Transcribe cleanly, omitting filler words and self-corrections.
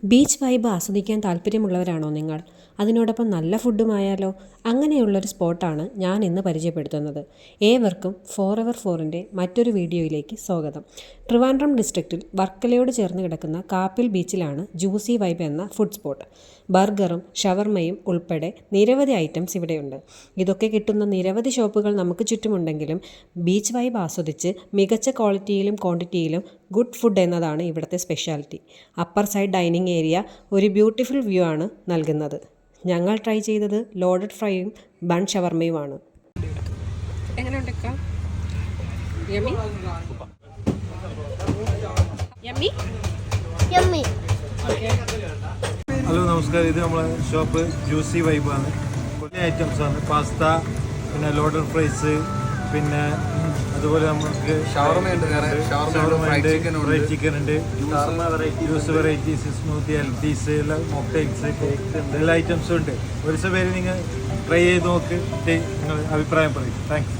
Beach vibe ആസ്വദിക്കാൻ താല്പര്യമുള്ളവരാണോ നിങ്ങൾ? അതിനോടൊപ്പം നല്ല ഫുഡുമായാലോ? അങ്ങനെയുള്ളൊരു സ്പോട്ടാണ് ഞാൻ ഇന്ന് പരിചയപ്പെടുത്തുന്നത്. ഏവർക്കും ഫോറെവർ 4ൻ്റെ മറ്റൊരു വീഡിയോയിലേക്ക് സ്വാഗതം. ട്രിവാൻഡ്രം ഡിസ്ട്രിക്റ്റിൽ വർക്കലയോട് ചേർന്ന് കിടക്കുന്ന കാപ്പിൽ ബീച്ചിലാണ് ജ്യൂസി വൈബ് എന്ന ഫുഡ് സ്പോട്ട്. ബർഗറും ഷവർമയും ഉൾപ്പെടെ നിരവധി ഐറ്റംസ് ഇവിടെയുണ്ട്. ഇതൊക്കെ കിട്ടുന്ന നിരവധി ഷോപ്പുകൾ നമുക്ക് ചുറ്റുമുണ്ടെങ്കിലും ബീച്ച് വൈബ് ആസ്വദിച്ച് മികച്ച ക്വാളിറ്റിയിലും ക്വാണ്ടിറ്റിയിലും ഗുഡ് ഫുഡ് എന്നതാണ് ഇവിടുത്തെ speciality. Upper side dining area ഒരു ബ്യൂട്ടിഫുൾ വ്യൂ ആണ് നൽകുന്നത്. ഞങ്ങൾ ട്രൈ ചെയ്തത് ലോഡഡ് ഫ്രൈയും ബൺ ഷവർമയുമാണ്. ഹലോ നമസ്കാരം, ഇത് നമ്മളെ ഷോപ്പ് ജ്യൂസി വൈബാണ്. കുറേ ഐറ്റംസാണ്. പാസ്ത, പിന്നെ ലോഡഡ് ഫ്രൈസ്, പിന്നെ അതുപോലെ നമുക്ക് ഷവർമയുണ്ട്, ഫ്രൈ ചിക്കൻ ഉണ്ട്, ജ്യൂസ് വെറൈറ്റീസ്, സ്മൂത്തി, ഹെൽത്തീസ്, എല്ലാം മോക്ടെയിൽസ്, കേക്ക്, എല്ലാ ഐറ്റംസും ഉണ്ട്. ഒരു ദിവസം പേര് നിങ്ങൾ ട്രൈ ചെയ്ത് നോക്ക്, നിങ്ങൾ അഭിപ്രായം പറയും. താങ്ക്സ്.